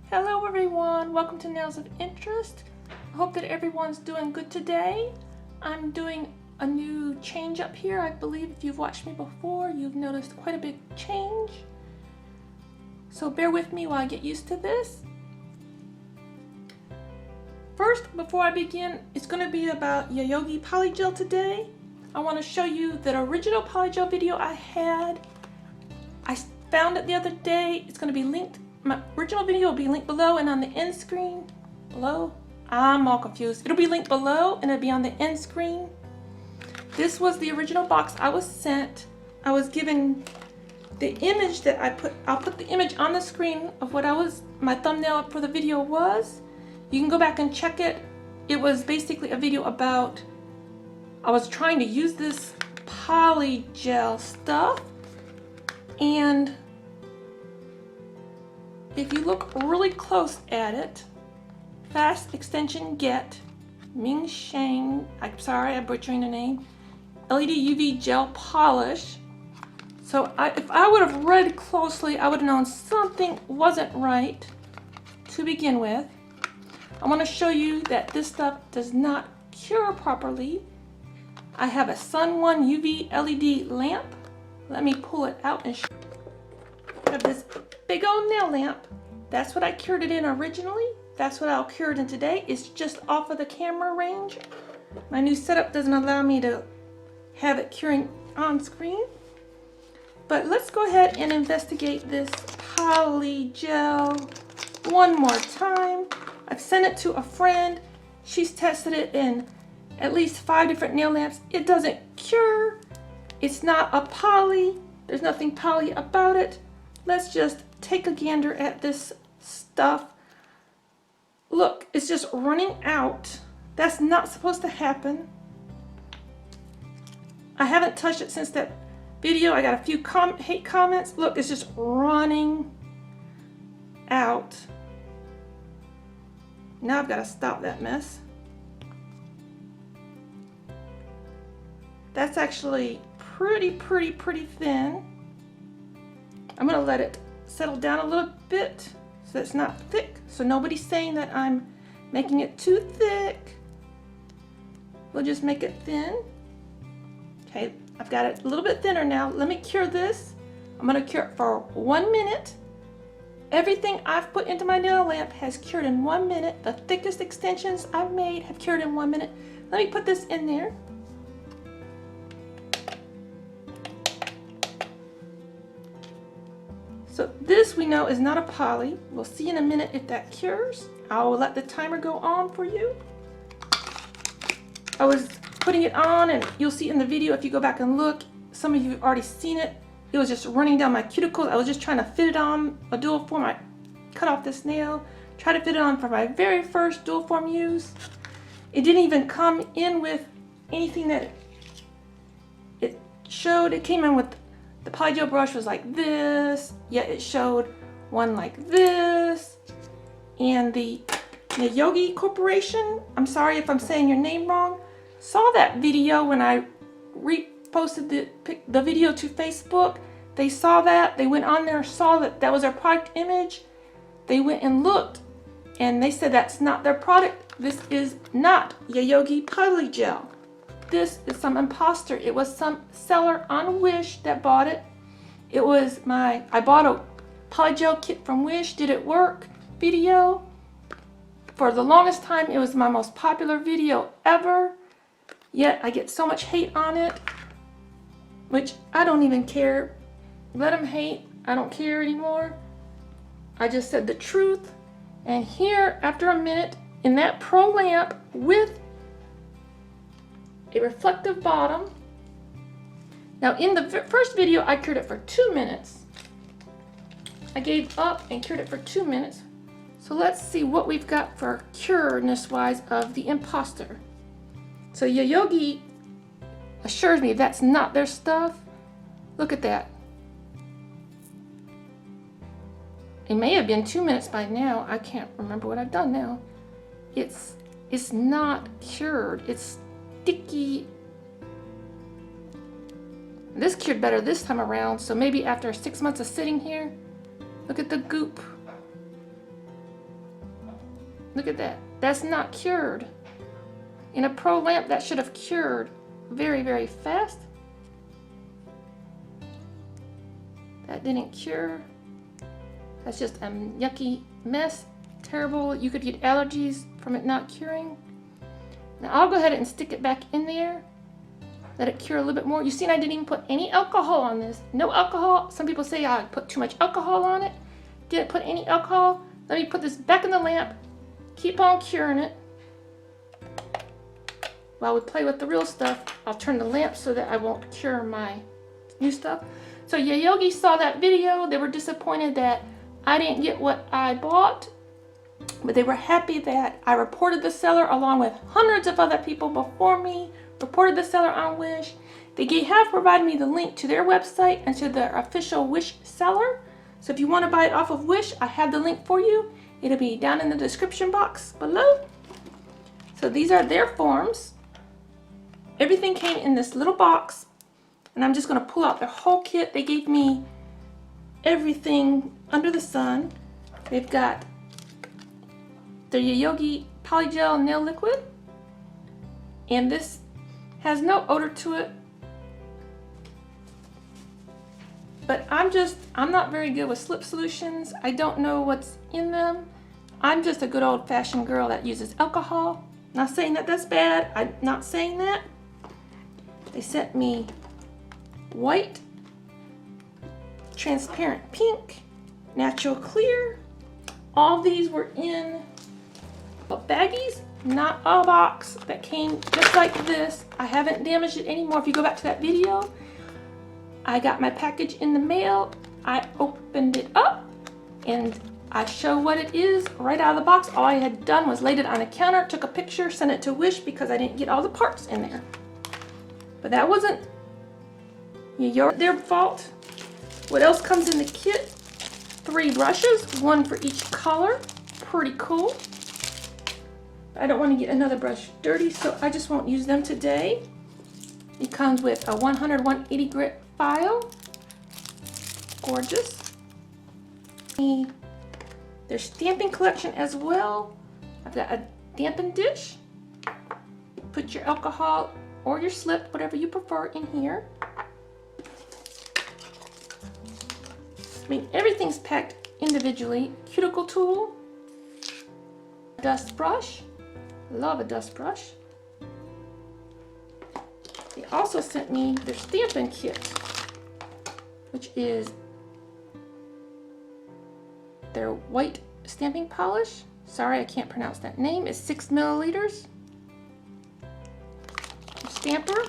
Hello everyone, welcome to Nails of Interest. I hope that everyone's doing good today. I'm doing a new change up here. I believe if you've watched me before, you've noticed quite a big change. So bear with me while I get used to this. First, before I begin, it's going to be about Yayoge Polygel today. I want to show you that original polygel video I had. I found it the other day. It's going to be linked. My original video will be linked below and on the end screen. Below? I'm all confused. It'll be linked below and it'll be on the end screen. This was the original box I was sent. I was given the image that I'll put the image on the screen of what my thumbnail for the video was. You can go back and check it. It was basically a video about, I was trying to use this polygel stuff, and if you look really close at it, Fast Extension Get Ming Shang, I'm sorry I'm butchering the name, LED UV gel polish. So if I would have read closely, I would have known something wasn't right to begin with. I want to show you that this stuff does not cure properly. I have a Sun 1 UV LED lamp. Let me pull it out and show you. I have this big old nail lamp. That's what I cured it in originally. That's what I'll cure it in today. It's just off of the camera range. My new setup doesn't allow me to have it curing on screen. But let's go ahead and investigate this polygel one more time. I've sent it to a friend. She's tested it in at least 5 different nail lamps. It doesn't cure. It's not a poly. There's nothing poly about it. Let's just take a gander at this stuff. Look, it's just running out. That's not supposed to happen. I haven't touched it since that video. I got a few hate comments. Look, it's just running out. Now I've got to stop that mess. That's actually pretty thin. I'm going to let it settle down a little bit so it's not thick. So nobody's saying that I'm making it too thick. We'll just make it thin. Okay, I've got it a little bit thinner now. Let me cure this. I'm going to cure it for 1 minute. Everything I've put into my nail lamp has cured in 1 minute. The thickest extensions I've made have cured in 1 minute. Let me put this in there. So this we know is not a poly. We'll see in a minute if that cures. I will let the timer go on for you. I was putting it on, and you'll see in the video if you go back and look, some of you have already seen it. It was just running down my cuticles. I was just trying to fit it on a dual form. I cut off this nail, tried to fit it on for my very first dual form use. It didn't even come in with anything that it showed. It came in with, the polygel brush was like this, yet it showed one like this. And the Yayoge Corporation, I'm sorry if I'm saying your name wrong, saw that video when I reposted the video to Facebook. They saw that, they went on there, saw that that was our product image. They went and looked, and they said that's not their product. This is not Yayoge Polygel. This is some imposter. It was some seller on Wish that bought it. It was I bought a polygel kit from Wish, did it work video. For the longest time, it was my most popular video ever. Yet I get so much hate on it, which I don't even care. Let them hate. I don't care anymore. I just said the truth. And here, after a minute, in that pro lamp with a reflective bottom. Now in the first video, I cured it for 2 minutes. I gave up and cured it for 2 minutes. So let's see what we've got for cureness wise of the imposter. So Yayoge assures me that's not their stuff. Look at that. It may have been 2 minutes by now. I can't remember what I've done now. It's not cured. It's sticky. This cured better this time around, so maybe after 6 months of sitting here, look at the goop. Look at that. That's not cured. In a pro lamp, that should have cured very, very fast. That didn't cure. That's just a yucky mess. Terrible. You could get allergies from it not curing. Now I'll go ahead and stick it back in there. Let it cure a little bit more. You see, I didn't even put any alcohol on this. No alcohol. Some people say I put too much alcohol on it. Didn't put any alcohol. Let me put this back in the lamp. Keep on curing it. While we play with the real stuff, I'll turn the lamp so that I won't cure my new stuff. So Yayoge saw that video. They were disappointed that I didn't get what I bought, but they were happy that I reported the seller along with hundreds of other people before me, reported the seller on Wish. They have provided me the link to their website and to their official Wish seller. So if you want to buy it off of Wish, I have the link for you. It'll be down in the description box below. So these are their forms. Everything came in this little box, and I'm just going to pull out the whole kit. They gave me everything under the sun. They've got the Yayoge Polygel nail liquid, and this has no odor to it, but I'm not very good with slip solutions. I don't know what's in them. I'm just a good old-fashioned girl that uses alcohol. Not saying that that's bad. I'm not saying that. They sent me white, transparent pink, natural clear. All these were in baggies, not a box, that came just like this. I haven't damaged it anymore. If you go back to that video, I got my package in the mail. I opened it up and I show what it is right out of the box. All I had done was laid it on a counter, took a picture, sent it to Wish because I didn't get all the parts in there. But that wasn't their fault. What else comes in the kit? 3 brushes, 1 for each color. Pretty cool. I don't want to get another brush dirty, so I just won't use them today. It comes with a 100-180 grit file. Gorgeous. Their stamping collection as well. I've got a dampen dish. Put your alcohol or your slip, whatever you prefer, in here. I mean, everything's packed individually. Cuticle tool. Dust brush. Love a dust brush. They also sent me their stamping kit, which is their white stamping polish. Sorry, I can't pronounce that name. It's 6 milliliters. Stamper.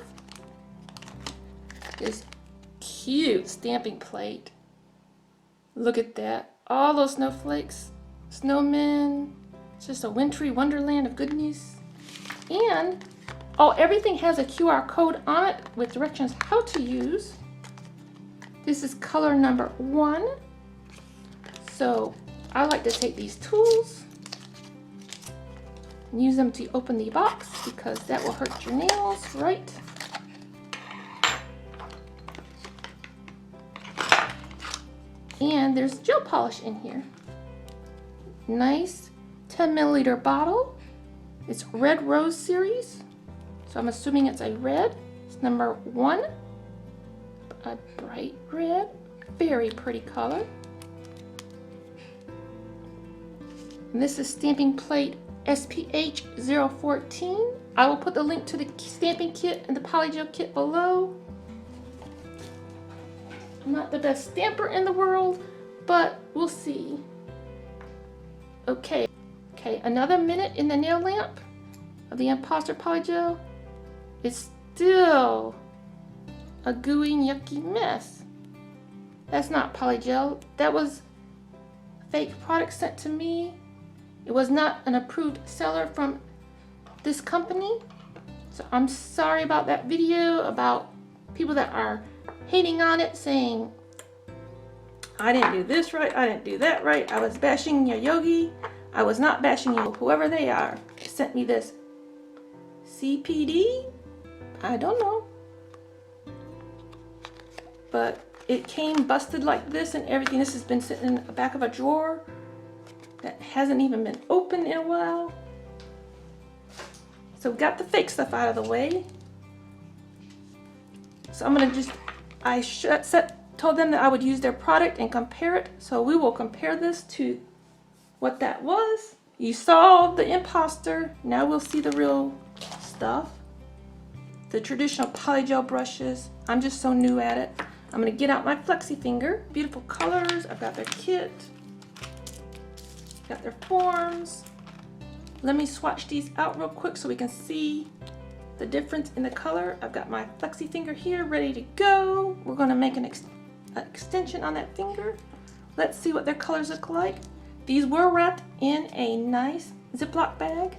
This cute stamping plate. Look at that. All those snowflakes. Snowmen. It's just a wintry wonderland of goodness. And, oh, everything has a QR code on it with directions how to use. This is color number 1. So I like to take these tools and use them to open the box because that will hurt your nails, right? And there's gel polish in here. Nice 10 milliliter bottle. It's Red Rose series. So I'm assuming it's a red. It's number 1. A bright red. Very pretty color. And this is stamping plate SPH 014. I will put the link to the stamping kit and the polygel kit below. I'm not the best stamper in the world, but we'll see. Okay, another minute in the nail lamp of the Imposter Polygel. It's still a gooey, yucky mess. That's not polygel. That was a fake product sent to me. It was not an approved seller from this company. So I'm sorry about that video, about people that are hating on it, saying, I didn't do this right, I didn't do that right, I was bashing Yayoge. I was not bashing you, whoever they are. They sent me this CPD? I don't know. But it came busted like this and everything. This has been sitting in the back of a drawer. that hasn't even been opened in a while. So we got the fake stuff out of the way. So I'm gonna just, told them that I would use their product and compare it. So we will compare this to what that was. You saw the imposter, now we'll see the real stuff. The traditional polygel brushes. I'm just so new at it. I'm gonna get out my flexi finger. Beautiful colors, I've got their kit. Got their forms. Let me swatch these out real quick so we can see the difference in the color. I've got my flexi finger here ready to go. We're gonna make an extension on that finger. Let's see what their colors look like. These were wrapped in a nice Ziploc bag.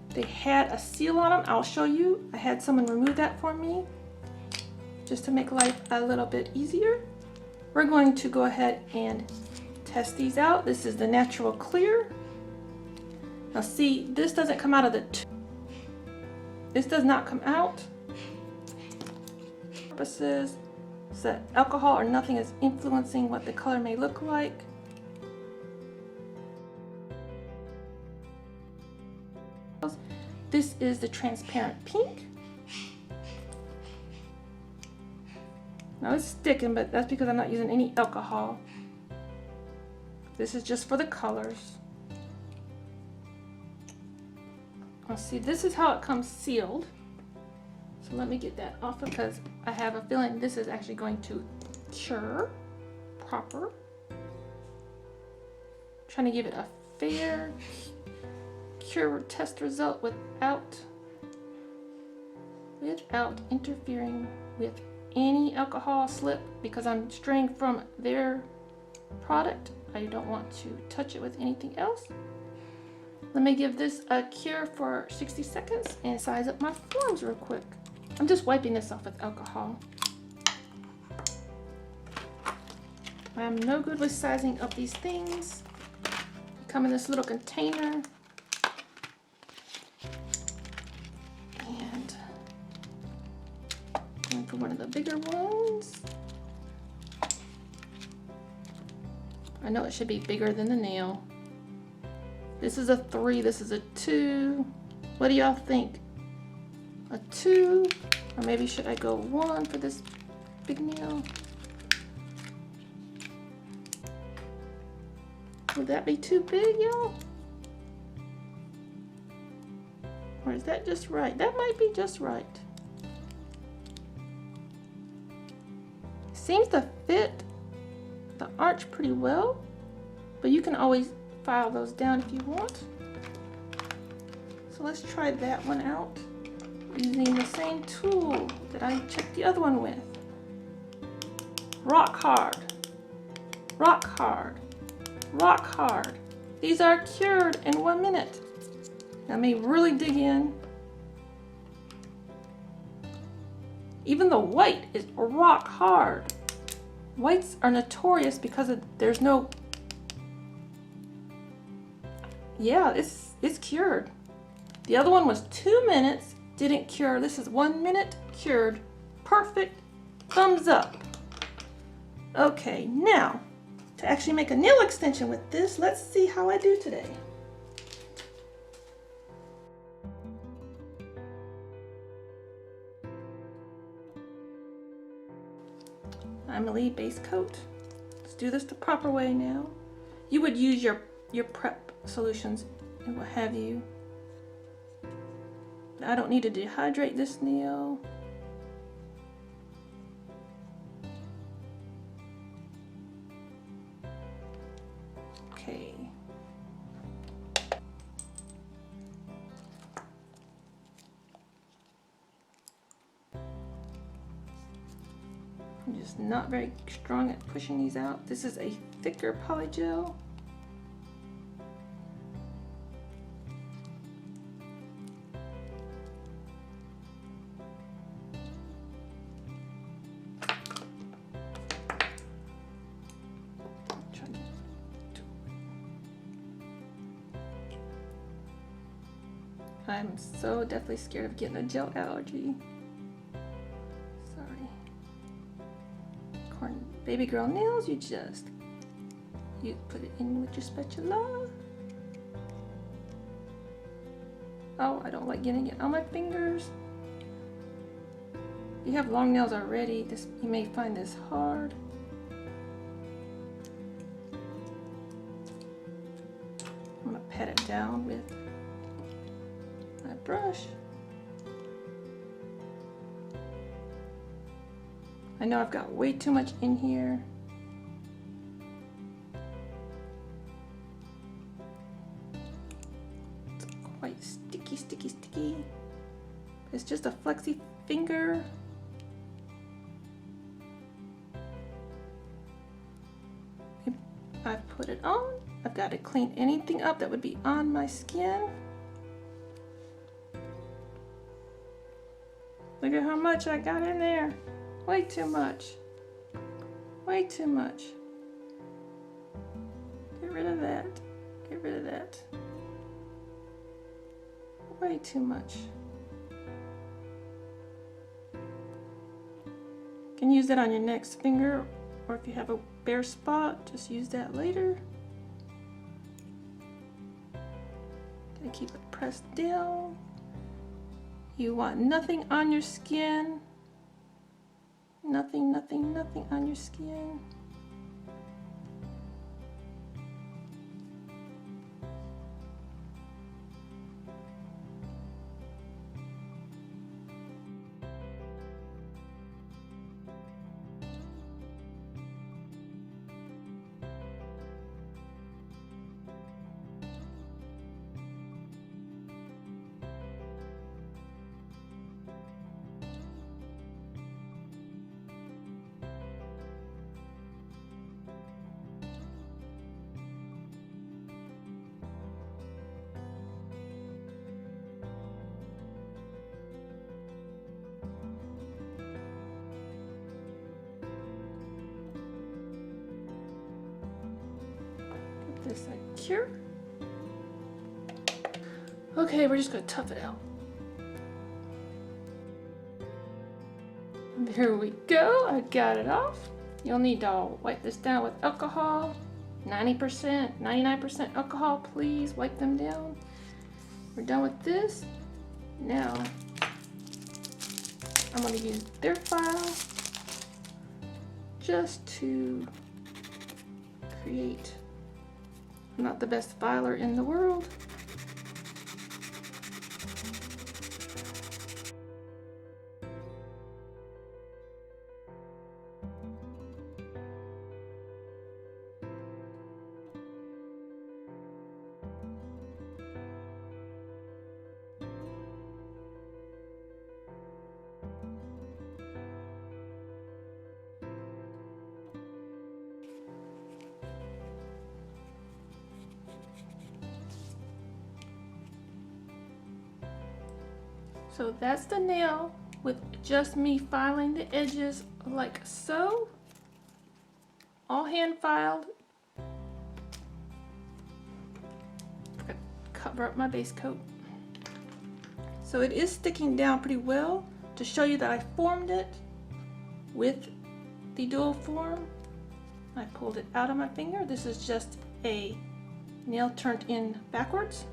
They had a seal on them. I'll show you. I had someone remove that for me just to make life a little bit easier. We're going to go ahead and test these out. This is the natural clear. Now see, this doesn't come out of the tube. This does not come out. Purposes so that alcohol or nothing is influencing what the color may look like. This is the transparent pink. Now it's sticking, but that's because I'm not using any alcohol. This is just for the colors. Now see, this is how it comes sealed. So let me get that off because I have a feeling this is actually going to cure proper. Trying to give it a fair cure test result without interfering with any alcohol slip, because I'm straying from their product. I don't want to touch it with anything else. Let me give this a cure for 60 seconds and size up my forms real quick. I'm just wiping this off with alcohol. I'm no good with sizing up these things. Come in this little container. And going for one of the bigger ones. I know it should be bigger than the nail. This is a 3, this is a 2. What do y'all think? A 2? Or maybe should I go 1 for this big nail? Would that be too big, y'all? Or is that just right? That might be just right. Seems to fit the arch pretty well, but you can always file those down if you want. So let's try that one out using the same tool that I checked the other one with. Rock hard, rock hard, rock hard. These are cured in 1 minute. Let me really dig in. Even the white is rock hard. Whites are notorious because there's no, yeah, it's cured. The other one was 2 minutes, didn't cure. This is 1 minute, cured. Perfect, thumbs up. Okay, now to actually make a nail extension with this, let's see how I do today. I'm a lead base coat. Let's do this the proper way now. You would use your prep solutions and what have you. I don't need to dehydrate this nail. Okay. I'm just not very strong at pushing these out. This is a thicker polygel. I'm so definitely scared of getting a gel allergy. Sorry. Baby girl nails, you just You put it in with your spatula. Oh, I don't like getting it on my fingers. If you have long nails already, you may find this hard. I'm gonna pat it down with my brush. I know I've got way too much in here. It's quite sticky. It's just a flexy finger. I've put it on. I've got to clean anything up that would be on my skin. Look at how much I got in there. Way too much. Way too much. Get rid of that. Get rid of that. Way too much. You can use that on your next finger, or if you have a bare spot, just use that later. Gotta keep it pressed down. You want nothing on your skin. Nothing on your skin. This secure. Okay, we're just gonna tough it out. There we go, I got it off. You'll need to wipe this down with alcohol. 90%, 99% alcohol, please wipe them down. We're done with this. Now, I'm gonna use their file just to create. I'm not the best filer in the world. So that's the nail with just me filing the edges like so. All hand filed. Cover up my base coat. So it is sticking down pretty well. To show you that I formed it with the dual form, I pulled it out of my finger. This is just a nail turned in backwards.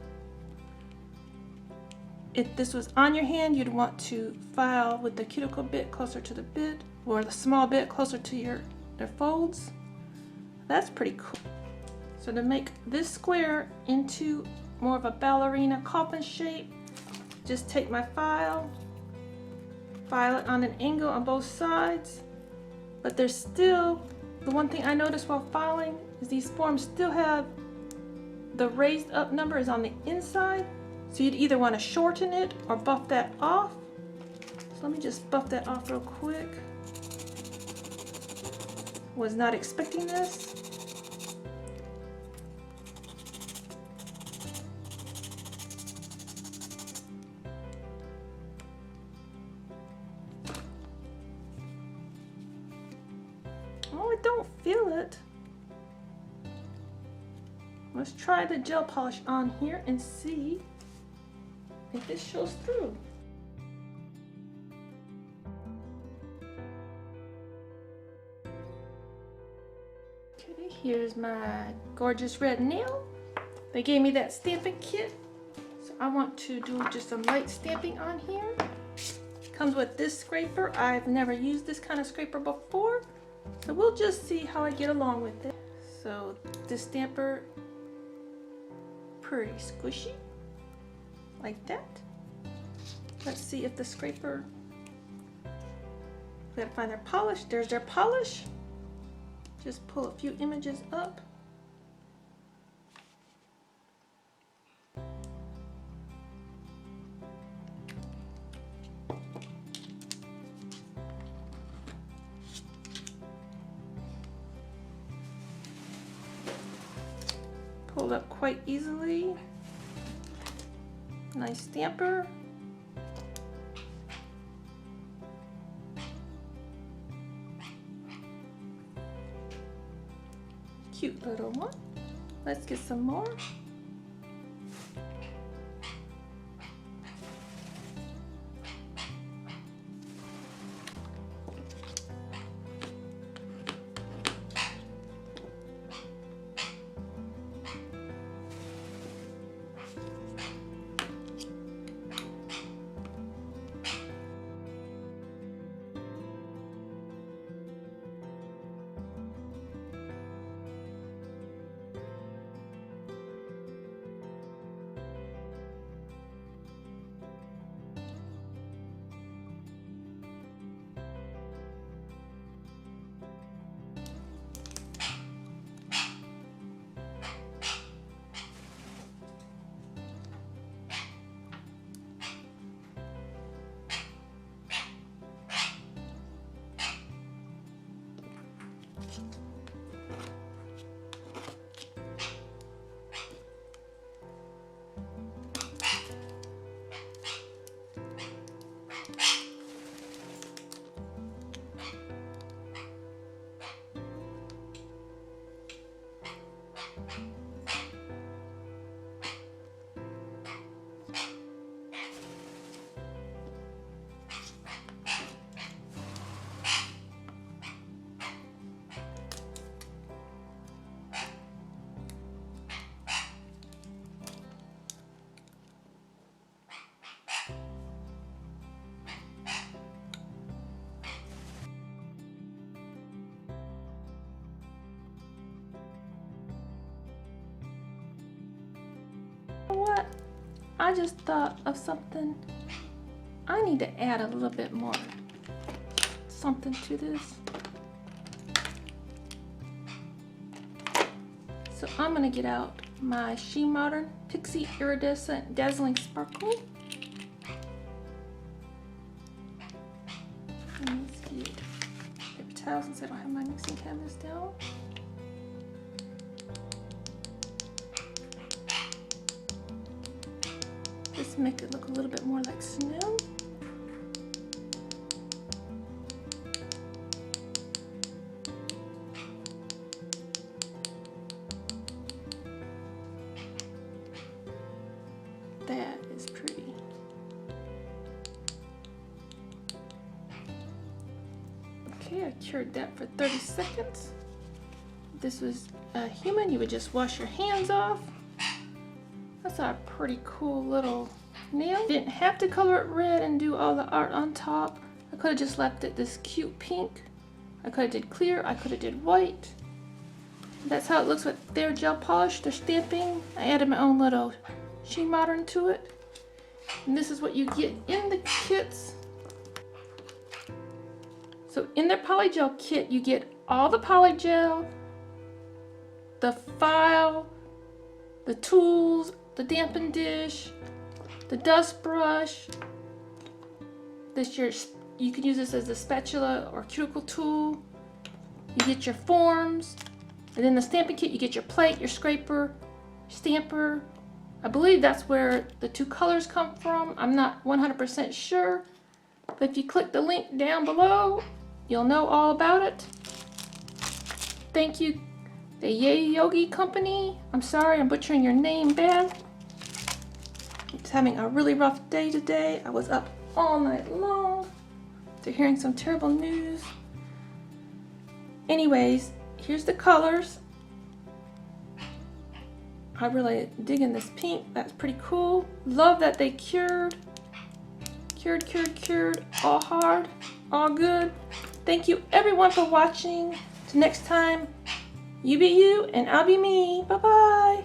If this was on your hand, you'd want to file with the cuticle bit closer to the bit, or the small bit closer to their folds. That's pretty cool. So to make this square into more of a ballerina coffin shape, just take my file it on an angle on both sides, but there's still, the one thing I noticed while filing is these forms still have the raised up number is on the inside. So you'd either want to shorten it or buff that off. So let me just buff that off real quick. Was not expecting this. Oh, I don't feel it. Let's try the gel polish on here and see if this shows through. Okay, here's my gorgeous red nail. They gave me that stamping kit, so I want to do just some light stamping on here. Comes with this scraper. I've never used this kind of scraper before, so we'll just see how I get along with it. So this stamper, pretty squishy, like that. Let's see if the scraper, we gotta find their polish. There's their polish. Just pull a few images up. Pulled up quite easily. Nice stamper. Cute little one. Let's get some more. What? I just thought of something. I need to add a little bit more something to this. So I'm gonna get out my She Modern Pixie Iridescent Dazzling Sparkle. Let's get paper towels since I don't have my mixing canvas down. Just make it look a little bit more like snow. That is pretty. Okay, I cured that for 30 seconds. If this was a human, you would just wash your hands off. That's a pretty cool little nail. Didn't have to color it red and do all the art on top. I could have just left it this cute pink. I could have did clear, I could have did white. That's how it looks with their gel polish, their stamping. I added my own little She Modern to it. And this is what you get in the kits. So in their polygel kit, you get all the polygel, the file, the tools, the dampen dish, the dust brush. You can use this as a spatula or cuticle tool. You get your forms, and then the stamping kit, you get your plate, your scraper, stamper. I believe that's where the two colors come from. I'm not 100% sure, but if you click the link down below, you'll know all about it. Thank you, the Yayoge company. I'm sorry, I'm butchering your name bad. I'm just having a really rough day today. I was up all night long after hearing some terrible news. Anyways, Here's the colors. I really digging this pink. That's pretty cool. Love that they cured. Cured. All hard, all good. Thank you everyone for watching. Till next time, you be you and I'll be me. Bye-bye.